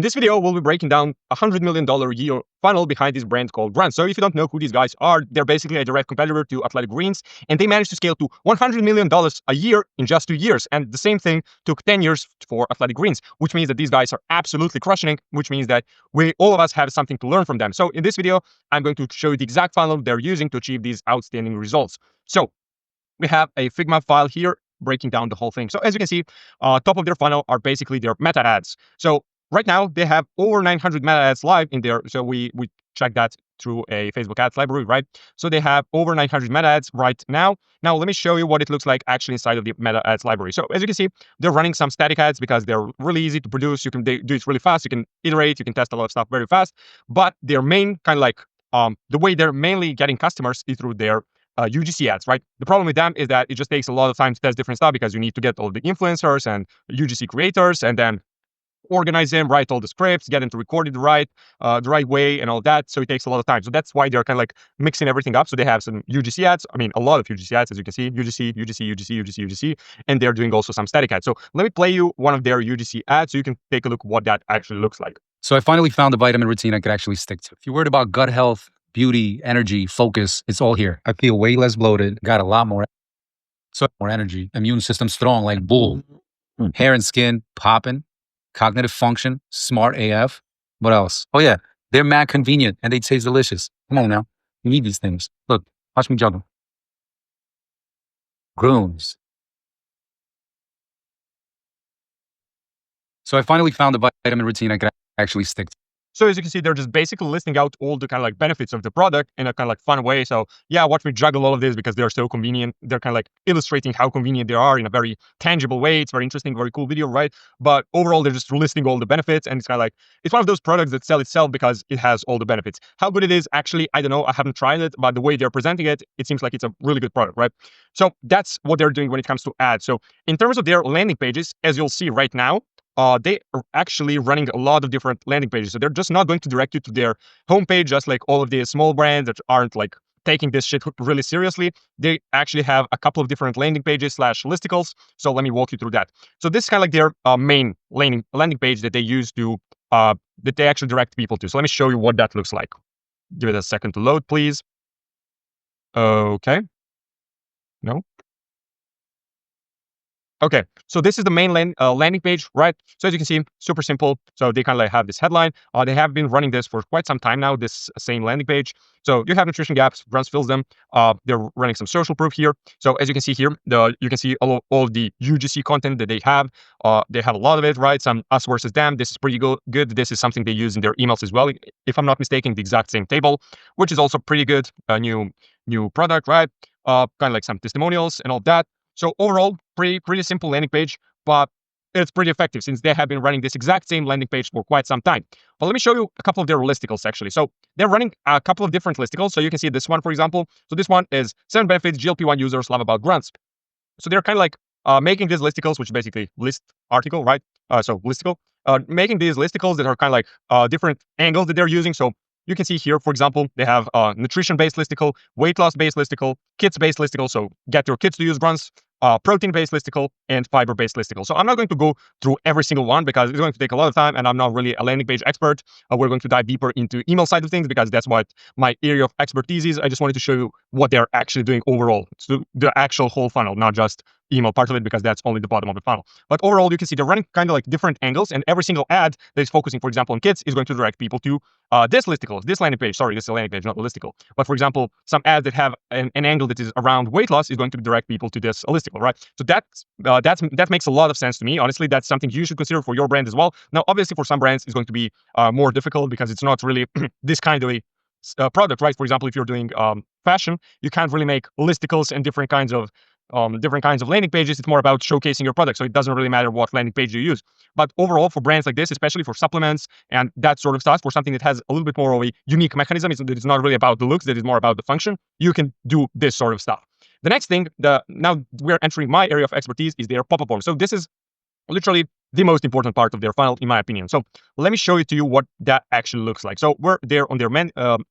In this video, we'll be breaking down a $100 million a year funnel behind this brand called Grüns. So if you don't know who these guys are, they're basically a direct competitor to Grüns, and they managed to scale to $100 million a year in just 2 years. And the same thing took 10 years for Grüns, which means that these guys are absolutely crushing it, which means that all of us have something to learn from them. So in this video, I'm going to show you the exact funnel they're using to achieve these outstanding results. So we have a Figma file here breaking down the whole thing. So as you can see, top of their funnel are basically their meta ads. So right now, they have over 900 meta ads live in there. So we check that through a Facebook ads library, right? So they have over 900 meta ads right now. Now, let me show you what it looks like actually inside of the meta ads library. So as you can see, they're running some static ads because they're really easy to produce. You can do it really fast. You can iterate. You can test a lot of stuff very fast. But their main kind of like the way they're mainly getting customers is through their UGC ads, right? The problem with them is that it just takes a lot of time to test different stuff because you need to get all the influencers and UGC creators and then organize them, write all the scripts, get them to record it the right way and all that. So it takes a lot of time. So that's why they're kind of like mixing everything up. So they have some UGC ads. I mean, a lot of UGC ads, as you can see, UGC, and they're doing also some static ads. So let me play you one of their UGC ads so you can take a look what that actually looks like. So I finally found a vitamin routine I could actually stick to. If you're worried about gut health, beauty, energy, focus, it's all here. I feel way less bloated, got a lot more energy, immune system strong like bull, hair and skin popping, cognitive function, smart AF. What else? Oh yeah, they're mad convenient and they taste delicious. Come on now, you need these things. Look, watch me juggle. Grüns. So I finally found a vitamin routine I could actually stick to. So as you can see, they're just basically listing out all the kind of like benefits of the product in a kind of like fun way. So yeah, watch me juggle all of this because they're so convenient. They're kind of like illustrating how convenient they are in a very tangible way. It's very interesting, very cool video, right? But overall, they're just listing all the benefits, and it's kind of like, it's one of those products that sell itself because it has all the benefits. How good it is, actually, I don't know. I haven't tried it, but the way they're presenting it, it seems like it's a really good product, right? So that's what they're doing when it comes to ads. So in terms of their landing pages, as you'll see right now, they are actually running a lot of different landing pages. So they're just not going to direct you to their homepage, just like all of the small brands that aren't like taking this shit really seriously. They actually have a couple of different landing pages / listicles. So let me walk you through that. So this is kind of like their main landing page that they use to, that they actually direct people to. So let me show you what that looks like. Give it a second to load, please. Okay. No. Okay, so this is the main landing page, right? So as you can see, super simple. So they kind of like have this headline. They have been running this for quite some time now, this same landing page. So you have nutrition gaps, Grüns fills them. They're running some social proof here. So as you can see here, you can see all the UGC content that they have. They have a lot of it, right? Some us versus them. This is pretty good. This is something they use in their emails as well. If I'm not mistaken, the exact same table, which is also pretty good. New product, right? Kind of like some testimonials and all that. So overall, pretty simple landing page, but it's pretty effective since they have been running this exact same landing page for quite some time. But let me show you a couple of their listicles actually. So they're running a couple of different listicles. So you can see this one, for example. So this one is 7 benefits GLP-1 users love about Grüns. So they're kind of like making these listicles, which basically list article, right? So listicle, making these listicles that are kind of like different angles that they're using. So you can see here, for example, they have nutrition-based listicle, weight loss-based listicle, kids-based listicle. So get your kids to use Grüns. Protein-based listicle, and fiber-based listicle. So I'm not going to go through every single one because it's going to take a lot of time and I'm not really a landing page expert. We're going to dive deeper into email side of things because that's what my area of expertise is. I just wanted to show you what they're actually doing overall. So the actual whole funnel, not just email part of it because that's only the bottom of the funnel. But overall, you can see they're running kind of like different angles, and every single ad that is focusing, for example, on kids is going to direct people to this listicle, this landing page. Sorry, this is a landing page, not a listicle. But for example, some ads that have an angle that is around weight loss is going to direct people to this listicle, right? So that makes a lot of sense to me. Honestly, that's something you should consider for your brand as well. Now, obviously, for some brands, it's going to be more difficult because it's not really this kind of product, right? For example, if you're doing fashion, you can't really make listicles and different kinds of landing pages. It's more about showcasing your product. So it doesn't really matter what landing page you use. But overall, for brands like this, especially for supplements and that sort of stuff, for something that has a little bit more of a unique mechanism, it's not really about the looks, that is more about the function, you can do this sort of stuff. The next thing, now we're entering my area of expertise, is their pop-up form. So this is literally the most important part of their funnel, in my opinion. So let me show it to you what that actually looks like. So we're there on their main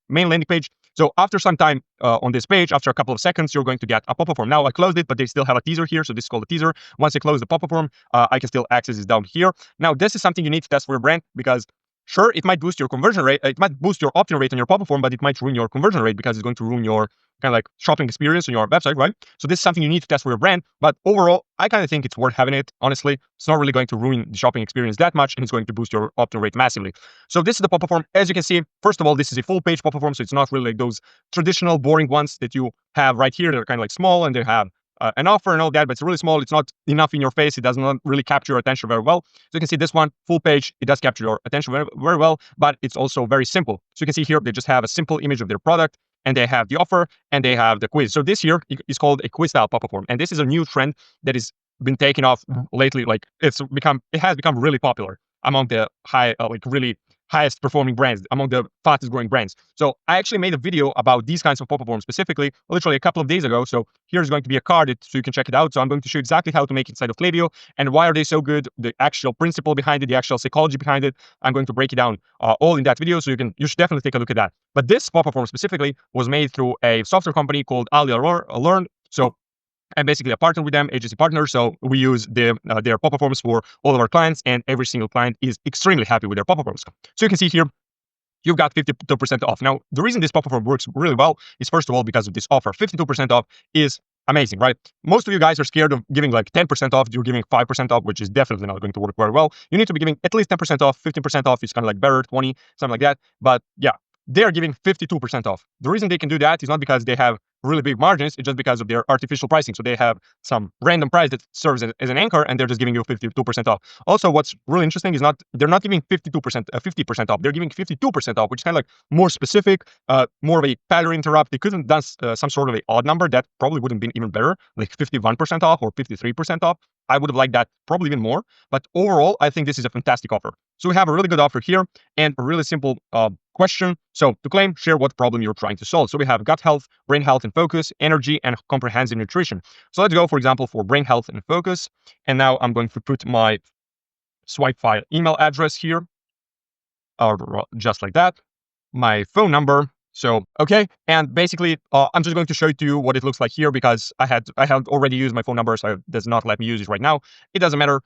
landing page. So after some time on this page, after a couple of seconds, you're going to get a pop-up form. Now I closed it, but they still have a teaser here. So this is called a teaser. Once I close the pop-up form, I can still access this down here. Now this is something you need to test for your brand because sure, it might boost your conversion rate, it might boost your opt-in rate on your pop-up form, but it might ruin your conversion rate because it's going to ruin your kind of like shopping experience on your website, right? So this is something you need to test for your brand. But overall, I kind of think it's worth having it. Honestly, it's not really going to ruin the shopping experience that much, and it's going to boost your opt-in rate massively. So this is the pop-up form. As you can see, first of all, this is a full page pop-up form, so it's not really like those traditional boring ones that you have right here. They're kind of like small and they have an offer and all that, but it's really small. It's not enough in your face. It does not really capture your attention very well. So you can see this one, full page, it does capture your attention very, very well, but it's also very simple. So you can see here, they just have a simple image of their product, and they have the offer, and they have the quiz. So this here is called a quiz style pop-up form. And this is a new trend that has been taking off lately. Like it has become really popular among the really highest performing brands, among the fastest growing brands. So I actually made a video about these kinds of pop-up forms specifically, literally a couple of days ago. So here's going to be a card so you can check it out. So I'm going to show you exactly how to make it inside of Klaviyo and why are they so good, the actual principle behind it, the actual psychology behind it. I'm going to break it down all in that video. So you should definitely take a look at that. But this pop-up form specifically was made through a software company called Learn. So I'm basically a partner with them, agency partner. So we use their pop-up forms for all of our clients, and every single client is extremely happy with their pop-up forms. So you can see here, you've got 52% off. Now, the reason this pop-up form works really well is first of all because of this offer. 52% off is amazing, right? Most of you guys are scared of giving like 10% off. You're giving 5% off, which is definitely not going to work very well. You need to be giving at least 10% off. 15% off is kind of like better, 20, something like that. But yeah, they're giving 52% off. The reason they can do that is not because they have really big margins, it's just because of their artificial pricing. So they have some random price that serves as an anchor, and they're just giving you 52% off. Also, what's really interesting is they're not giving 50% off. They're giving 52% off, which is kind of like more specific, more of a pattern interrupt. They could have done some sort of an odd number that probably would have been even better, like 51% off or 53% off. I would have liked that probably even more. But overall, I think this is a fantastic offer. So we have a really good offer here and a really simple question. So to claim, share what problem you're trying to solve. So we have gut health, brain health and focus, energy, and comprehensive nutrition. So let's go, for example, for brain health and focus. And now I'm going to put my swipe file email address here, or just like that, my phone number. So, okay, and basically, I'm just going to show it to you what it looks like here because I had already used my phone number, so it does not let me use it right now. It doesn't matter.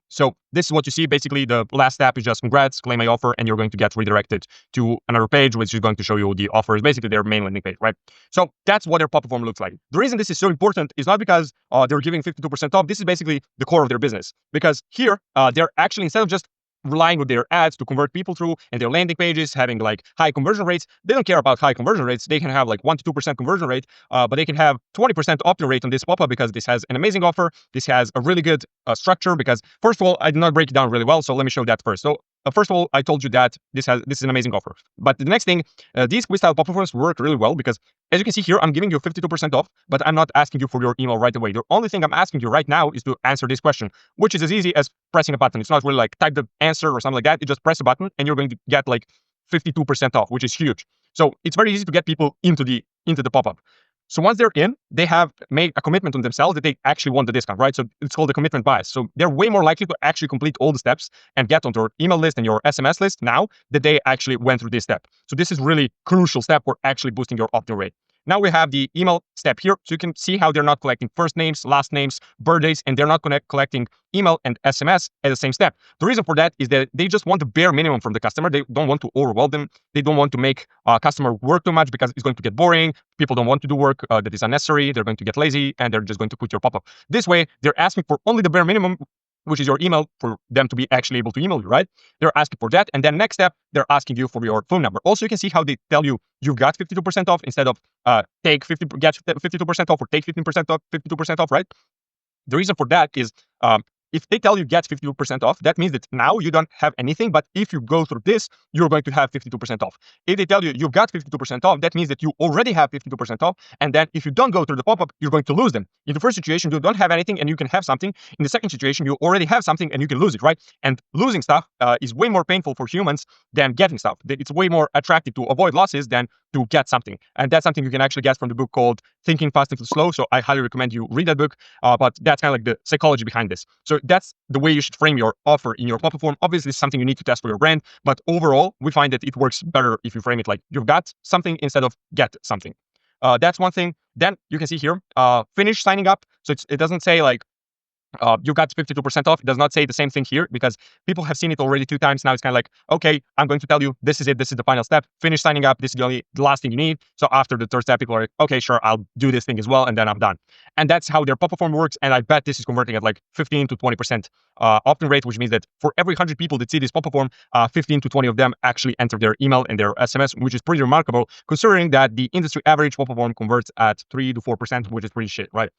So this is what you see. Basically, the last step is just congrats, claim my offer, and you're going to get redirected to another page, which is going to show you the offer is basically their main landing page, right? So that's what their pop-up form looks like. The reason this is so important is not because they're giving 52% off. This is basically the core of their business because here they're actually, instead of just relying on their ads to convert people through and their landing pages having like high conversion rates, they don't care about high conversion rates. They can have like 1 to 2% conversion rate, but they can have 20% opt-in rate on this pop-up because this has an amazing offer. This has a really good structure because first of all, I did not break it down really well. So let me show that first. So first of all, I told you that this is an amazing offer. But the next thing, these quiz style pop-up forms work really well because as you can see here, I'm giving you 52% off, but I'm not asking you for your email right away. The only thing I'm asking you right now is to answer this question, which is as easy as pressing a button. It's not really like type the answer or something like that. You just press a button and you're going to get like 52% off, which is huge. So it's very easy to get people into the pop-up. So once they're in, they have made a commitment on themselves that they actually want the discount, right? So it's called the commitment bias. So they're way more likely to actually complete all the steps and get onto your email list and your SMS list now that they actually went through this step. So this is really crucial step for actually boosting your opt-in rate. Now we have the email step here. So you can see how they're not collecting first names, last names, birthdays, and they're not collecting email and SMS at the same step. The reason for that is that they just want the bare minimum from the customer. They don't want to overwhelm them. They don't want to make customer work too much because it's going to get boring. People don't want to do work that is unnecessary. They're going to get lazy and they're just going to put your pop-up. This way, they're asking for only the bare minimum, which is your email, for them to be actually able to email you, right? They're asking for that. And then next step, they're asking you for your phone number. Also, you can see how they tell you you've got 52% off instead of get 52% off or take 15% off, 52% off, right? The reason for that is if they tell you get 52% off, that means that now you don't have anything. But if you go through this, you're going to have 52% off. If they tell you you've got 52% off, that means that you already have 52% off. And then if you don't go through the pop-up, you're going to lose them. In the first situation, you don't have anything and you can have something. In the second situation, you already have something and you can lose it, right? And losing stuff is way more painful for humans than getting stuff. It's way more attractive to avoid losses than to get something. And that's something you can actually get from the book called Thinking Fast and Slow. So I highly recommend you read that book. But that's kind of like the psychology behind this. So that's the way you should frame your offer in your pop-up form. Obviously, it's something you need to test for your brand, but overall, we find that it works better if you frame it like you've got something instead of get something. That's one thing. Then you can see here, finish signing up. So it doesn't say like you got 52% off. It does not say the same thing here because people have seen it already 2 times. Now it's kind of like, okay, I'm going to tell you, this is it. This is the final step. Finish signing up. This is the last thing you need. So after the third step, people are like, okay, sure, I'll do this thing as well. And then I'm done. And that's how their pop-up form works. And I bet this is converting at like 15 to 20% opt-in rate, which means that for every 100 people that see this pop-up form, 15 to 20 of them actually enter their email and their SMS, which is pretty remarkable considering that the industry average pop-up form converts at 3 to 4%, which is pretty shit, right?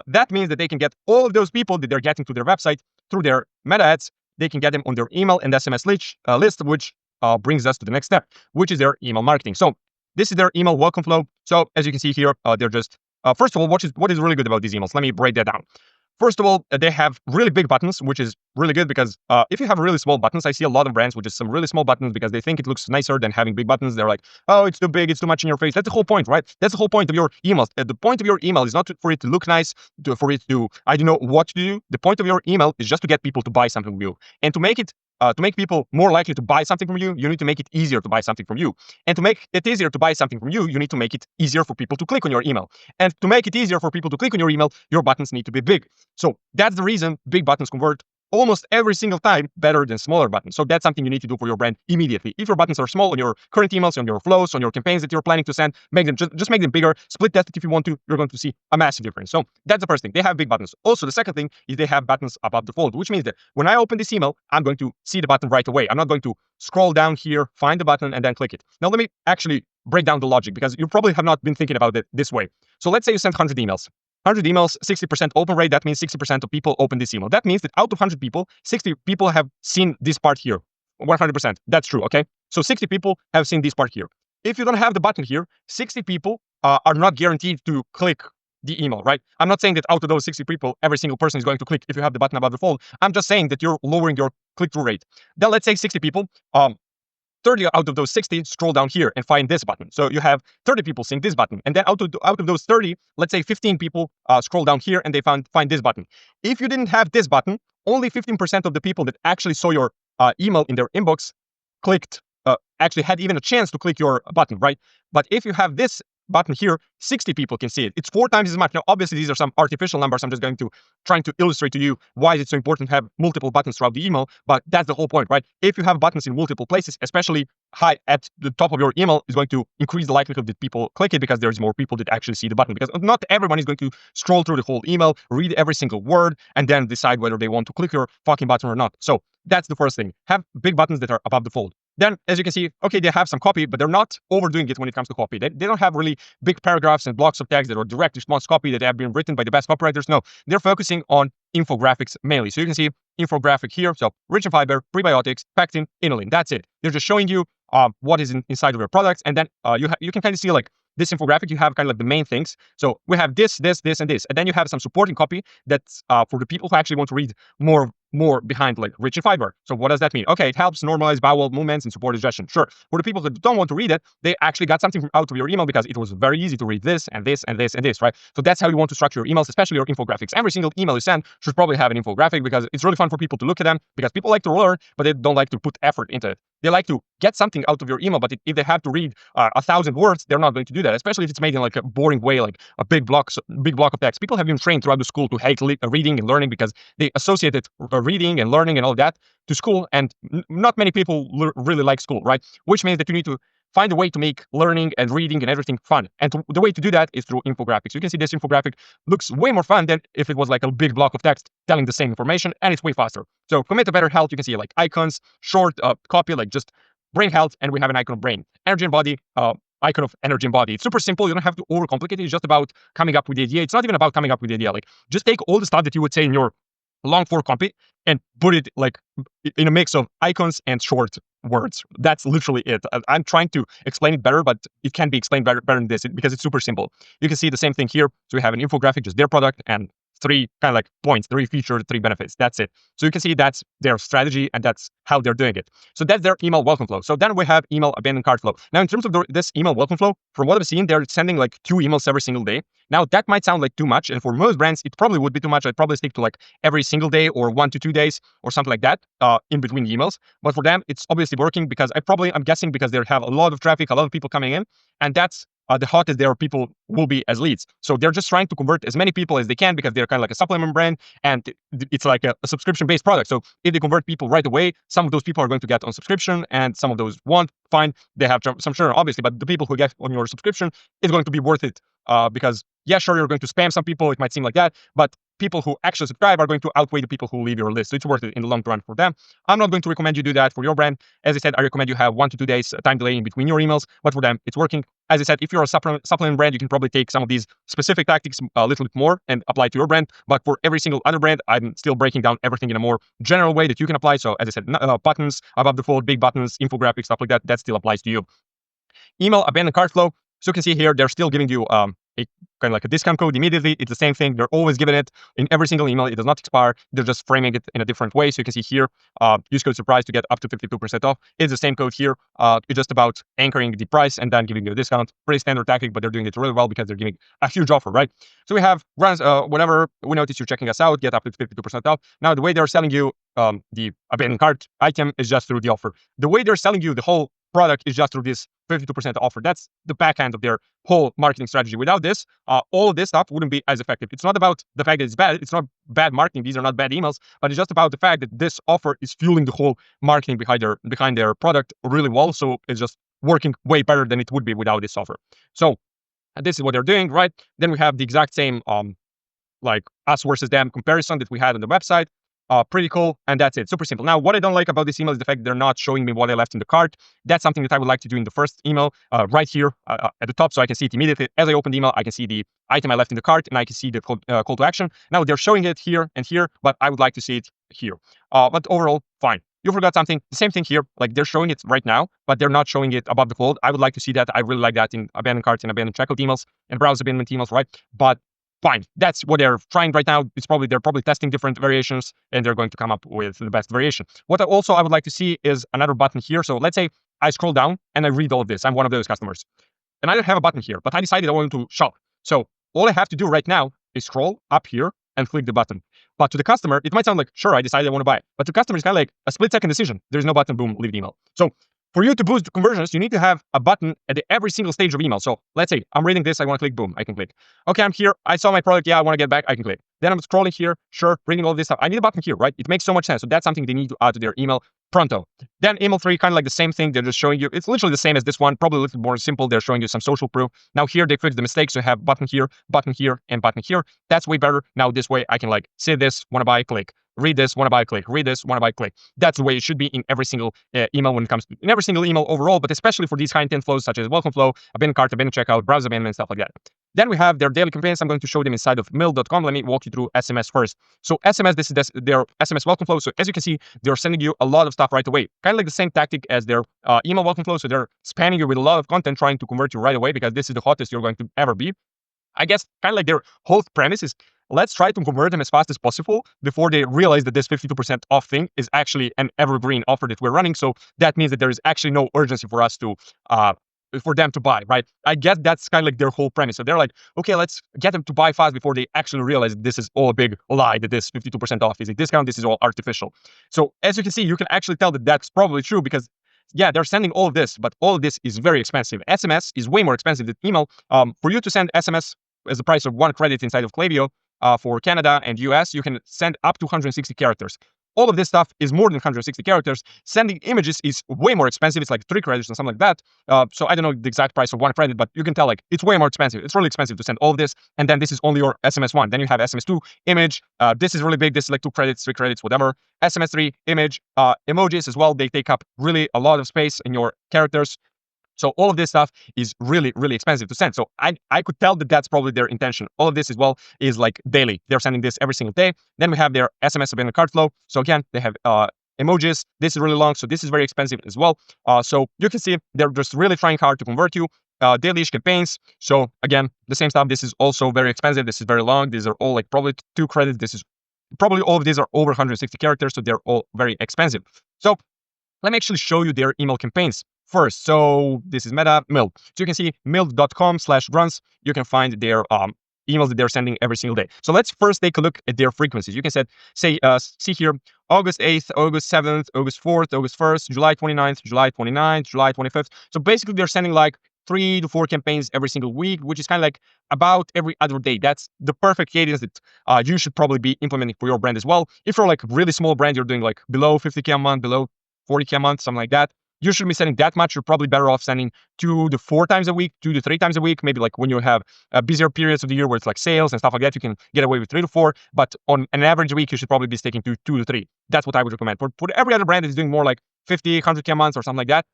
That means that they can get all of those people that they're getting to their website through their meta ads. They can get them on their email and SMS list, which brings us to the next step, which is their email marketing. So this is their email welcome flow. So as you can see here, they're just, first of all, what is really good about these emails? Let me break that down. First of all, they have really big buttons, which is really good because if you have really small buttons, I see a lot of brands with just some really small buttons because they think it looks nicer than having big buttons. They're like, oh, it's too big, it's too much in your face. That's the whole point, right? That's the whole point of your emails. The point of your email is not for it to look nice, for it to, I don't know what to do. The point of your email is just to get people to buy something from you. And to make it to make people more likely to buy something from you, you need to make it easier to buy something from you. And to make it easier to buy something from you, you need to make it easier for people to click on your email. And to make it easier for people to click on your email, your buttons need to be big. So that's the reason big buttons convert almost every single time better than smaller buttons. So that's something you need to do for your brand immediately. If your buttons are small on your current emails, on your flows, on your campaigns that you're planning to send, make them just make them bigger, split test it if you want to, you're going to see a massive difference. So that's the first thing. They have big buttons. Also, the second thing is they have buttons above the fold, which means that when I open this email, I'm going to see the button right away. I'm not going to scroll down here, find the button, and then click it. Now, let me actually break down the logic because you probably have not been thinking about it this way. So let's say you sent 100 emails. 100 emails, 60% open rate. That means 60% of people open this email. That means that out of 100 people, 60 people have seen this part here. 100%. That's true, okay? So 60 people have seen this part here. If you don't have the button here, 60 people are not guaranteed to click the email, right? I'm not saying that out of those 60 people, every single person is going to click if you have the button above the fold. I'm just saying that you're lowering your click-through rate. Then let's say 60 people, 30 out of those 60 scroll down here and find this button. So you have 30 people seeing this button. And then out of those 30, let's say 15 people scroll down here and they find this button. If you didn't have this button, only 15% of the people that actually saw your email in their inbox clicked, actually had even a chance to click your button, right? But if you have this button here, 60 people can see it. It's 4 times as much. Now, obviously, these are some artificial numbers. I'm just trying to illustrate to you why it's so important to have multiple buttons throughout the email. But that's the whole point, right? If you have buttons in multiple places, especially high at the top of your email, is going to increase the likelihood that people click it because there's more people that actually see the button. Because not everyone is going to scroll through the whole email, read every single word, and then decide whether they want to click your fucking button or not. So that's the first thing. Have big buttons that are above the fold. Then, as you can see, okay, they have some copy, but they're not overdoing it when it comes to copy. They don't have really big paragraphs and blocks of text that are direct response copy that have been written by the best copywriters. No, they're focusing on infographics mainly. So you can see infographic here. So rich in fiber, prebiotics, pectin, inulin. That's it. They're just showing you what is inside of your products. And then you can kind of see like this infographic, you have kind of like the main things. So we have this, and this. And then you have some supporting copy that's for the people who actually want to read more behind like rich in fiber. So what does that mean? Okay, it helps normalize bowel movements and support digestion. Sure. For the people that don't want to read it, they actually got something out of your email because it was very easy to read this and this and this and this, right? So that's how you want to structure your emails, especially your infographics. Every single email you send should probably have an infographic because it's really fun for people to look at them because people like to learn, but they don't like to put effort into it. They like to get something out of your email, but if they have to read 1,000 words, they're not going to do that, especially if it's made in like a boring way, like a big block of text. People have been trained throughout the school to hate reading and learning because they associated reading and learning and all that to school, and not many people really like school, right? Which means that you need to find a way to make learning and reading and everything fun. And the way to do that is through infographics. You can see this infographic looks way more fun than if it was like a big block of text telling the same information, and it's way faster. So commit to better health, you can see like icons, short copy, like just brain health, and we have an icon of brain. Energy and body, icon of energy and body. It's super simple. You don't have to overcomplicate it. It's just about coming up with the idea. It's not even about coming up with the idea. Like just take all the stuff that you would say in your long form copy and put it like in a mix of icons and short words. That's literally it. I'm trying to explain it better, but it can be explained better than this because it's super simple. You can see the same thing here. So we have an infographic, just their product, and 3 kind of like points, 3 features, 3 benefits. That's it. So you can see that's their strategy and that's how they're doing it. So that's their email welcome flow. So then we have email abandoned cart flow. Now, in terms of this email welcome flow, from what I've seen, they're sending like 2 emails every single day. Now, that might sound like too much. And for most brands, it probably would be too much. I'd probably stick to like every single day or 1 to 2 days or something like that in between emails. But for them, it's obviously working because I'm guessing because they have a lot of traffic, a lot of people coming in. And that's the hottest their people will be as leads. So they're just trying to convert as many people as they can because they're kind of like a supplement brand, and it's like a subscription-based product. So if they convert people right away, some of those people are going to get on subscription, and some of those won't. Fine, they have some churn, obviously, but the people who get on your subscription is going to be worth it because, yeah, sure, you're going to spam some people. It might seem like that, but people who actually subscribe are going to outweigh the people who leave your list. So it's worth it in the long run for them. I'm not going to recommend you do that for your brand. As I said, I recommend you have 1 to 2 days time delay in between your emails, but for them, it's working. As I said, if you're a supplement brand, you can probably take some of these specific tactics a little bit more and apply to your brand. But for every single other brand, I'm still breaking down everything in a more general way that you can apply. So as I said, buttons above the fold, big buttons, infographics, stuff like that, that still applies to you. Email abandoned cart flow. So you can see here, they're still giving you a kind of like a discount code immediately. It's the same thing. They're always giving it in every single email. It does not expire. They're just framing it in a different way. So you can see here, use code surprise to get up to 52% off. It's the same code here. It's just about anchoring the price and then giving you a discount. Pretty standard tactic, but they're doing it really well because they're giving a huge offer, right? So we have Grüns, whenever we notice you're checking us out, get up to 52% off. Now, the way they're selling you the abandoned cart item is just through the offer. The way they're selling you the whole product is just through this 52% offer. That's the back end of their whole marketing strategy. Without this, all of this stuff wouldn't be as effective. It's not about the fact that it's bad. It's not bad marketing. These are not bad emails, but it's just about the fact that this offer is fueling the whole marketing behind their product really well. So it's just working way better than it would be without this offer. So this is what they're doing, right? Then we have the exact same like us versus them comparison that we had on the website. Pretty cool, and that's it. Super simple. Now, what I don't like about this email is the fact that they're not showing me what I left in the cart. That's something that I would like to do in the first email, right here at the top, so I can see it immediately. As I open the email, I can see the item I left in the cart, and I can see the call to action. Now, they're showing it here and here, but I would like to see it here. But overall, fine. You forgot something. The same thing here. Like, they're showing it right now, but they're not showing it above the fold. I would like to see that. I really like that in abandoned cart and abandoned checkout emails and browse abandonment emails, right? But fine, that's what they're trying right now. They're probably testing different variations, and they're going to come up with the best variation. What I would like to see is another button here. So let's say I scroll down and I read all of this. I'm one of those customers, and I don't have a button here, but I decided I want to shop. So all I have to do right now is scroll up here and click the button. But to the customer, it might sound like, sure, I decided I want to buy it. But to the customer, it's kind of like a split-second decision. There's no button, boom, leave the email. So for you to boost conversions, you need to have a button at every single stage of email. So let's say I'm reading this, I want to click, boom, I can click. Okay, I'm here, I saw my product, yeah, I want to get back, I can click. Then I'm scrolling here, sure, reading all this stuff. I need a button here, right? It makes so much sense. So that's something they need to add to their email pronto. Then email 3, kind of like the same thing. They're just showing you, it's literally the same as this one, probably a little more simple. They're showing you some social proof. Now here, they fixed the mistakes. So you have button here, and button here. That's way better. Now this way, I can like see this, want to buy, click. Read this, want to buy, click. Read this, want to buy, click. That's the way it should be in every single email when it comes to, in every single email overall, but especially for these high intent flows such as welcome flow, abandoned cart, abandoned checkout, browse abandonment, stuff like that. Then we have their daily campaigns. I'm going to show them inside of mail.com. Let me walk you through SMS first. So SMS, this is their SMS welcome flow. So as you can see, they're sending you a lot of stuff right away. Kind of like the same tactic as their email welcome flow. So they're spamming you with a lot of content, trying to convert you right away because this is the hottest you're going to ever be. I guess kind of like their whole premise is, let's try to convert them as fast as possible before they realize that this 52% off thing is actually an evergreen offer that we're running. So that means that there is actually no urgency for us to, for them to buy, right? I guess that's kind of like their whole premise. So they're like, okay, let's get them to buy fast before they actually realize this is all a big lie, that this 52% off is a discount. This is all artificial. So as you can see, you can actually tell that that's probably true because yeah, they're sending all of this, but all of this is very expensive. SMS is way more expensive than email. For you to send SMS as the price of 1 credit inside of Klaviyo, for Canada and US, you can send up to 160 characters. All of this stuff is more than 160 characters. Sending images is way more expensive. It's like 3 credits or something like that. So I don't know the exact price of 1 credit, but you can tell like it's way more expensive. It's really expensive to send all of this. And then this is only your SMS 1. Then you have SMS 2, image. This is really big. This is like 2 credits, 3 credits, whatever. SMS 3, image, emojis as well. They take up really a lot of space in your characters. So all of this stuff is really, really expensive to send. So I could tell that that's probably their intention. All of this as well is like daily. They're sending this every single day. Then we have their SMS abandoned cart flow. So again, they have emojis. This is really long. So this is very expensive as well. So you can see they're just really trying hard to convert you. Daily-ish campaigns. So again, the same stuff. This is also very expensive. This is very long. These are all like probably 2 credits. This is probably all of these are over 160 characters. So they're all very expensive. So let me actually show you their email campaigns first. So this is Meta Mill. So you can see mill.com/Grüns. You can find their emails that they're sending every single day. So let's first take a look at their frequencies. You can see here August 8th, August 7th, August 4th, August 1st, July 29th, July 29th, July 25th. So basically they're sending like 3 to 4 campaigns every single week, which is kind of like about every other day. That's the perfect cadence that you should probably be implementing for your brand as well. If you're like a really small brand, you're doing like below 50K a month, below 40K a month, something like that, you shouldn't be sending that much. You're probably better off sending 2 to 4 times a week, 2 to 3 times a week. Maybe like when you have busier periods of the year where it's like sales and stuff like that, you can get away with 3 to 4. But on an average week, you should probably be sticking to 2 to 3. That's what I would recommend. For every other brand that is doing more like 50, 100K a month or something like that,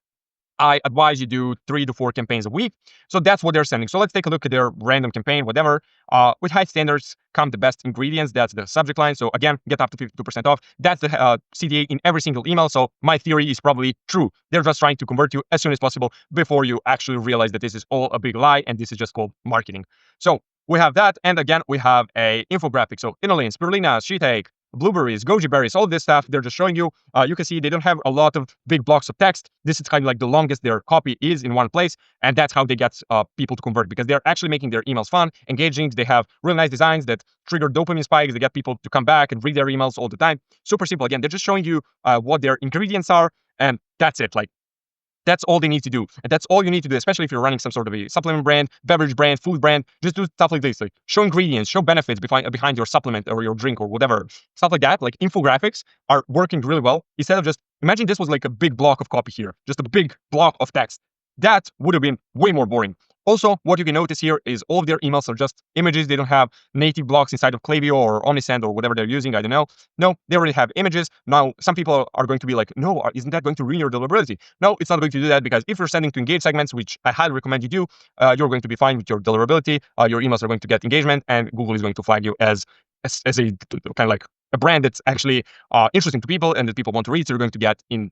I advise you do 3 to 4 campaigns a week. So that's what they're sending. So let's take a look at their random campaign, whatever. With high standards come the best ingredients. That's the subject line. So again, get up to 52% off. That's the CTA in every single email. So my theory is probably true. They're just trying to convert you as soon as possible before you actually realize that this is all a big lie and this is just called marketing. So we have that. And again, we have a infographic. So inulin, spirulina, shiitake, blueberries, goji berries, all this stuff. They're just showing you. You can see they don't have a lot of big blocks of text. This is kind of like the longest their copy is in one place. And that's how they get people to convert, because they're actually making their emails fun, engaging. They have really nice designs that trigger dopamine spikes. They get people to come back and read their emails all the time. Super simple. Again, they're just showing you what their ingredients are. And that's it. Like, that's all they need to do. And that's all you need to do, especially if you're running some sort of a supplement brand, beverage brand, food brand. Just do stuff like this. Like show ingredients, show benefits behind your supplement or your drink or whatever. Stuff like that. Like infographics are working really well. Instead of just, imagine this was like a big block of copy here, just a big block of text. That would have been way more boring. Also, what you can notice here is all of their emails are just images. They don't have native blocks inside of Klaviyo or Omnisend or whatever they're using. I don't know. No, they already have images. Now, some people are going to be like, no, isn't that going to ruin your deliverability? No, it's not going to do that, because if you're sending to engaged segments, which I highly recommend you do, you're going to be fine with your deliverability. Your emails are going to get engagement, and Google is going to flag you as a kind of like a brand that's actually interesting to people and that people want to read. So you're going to get in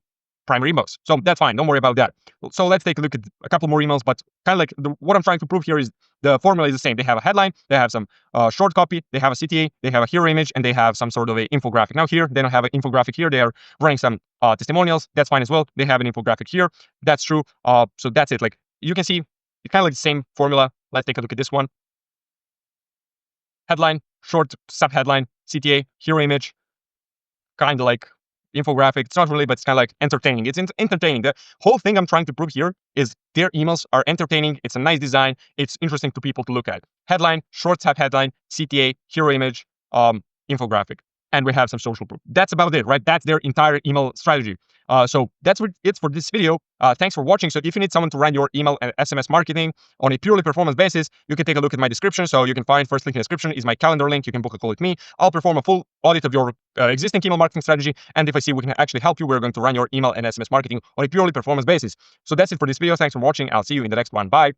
primary inbox. So that's fine. Don't worry about that. So let's take a look at a couple more emails, but kind of like what I'm trying to prove here is the formula is the same. They have a headline, they have some short copy, they have a CTA, they have a hero image, and they have some sort of a infographic. Now here, they don't have an infographic here. They are running some testimonials. That's fine as well. They have an infographic here. That's true. So that's it. Like you can see, it's kind of like the same formula. Let's take a look at this one. Headline, short subheadline, CTA, hero image, kind of like infographic. It's not really, but it's kind of like entertaining. It's entertaining. The whole thing I'm trying to prove here is their emails are entertaining. It's a nice design. It's interesting to people to look at. Headline, short subheadline, CTA, hero image, infographic. And we have some social proof. That's about it, right? That's their entire email strategy. So that's what it's for this video. Thanks for watching. So if you need someone to run your email and SMS marketing on a purely performance basis, you can take a look at my description. So you can find first link in the description is my calendar link. You can book a call with me. I'll perform a full audit of your existing email marketing strategy. And if I see we can actually help you, we're going to run your email and SMS marketing on a purely performance basis. So that's it for this video. Thanks for watching. I'll see you in the next one. Bye.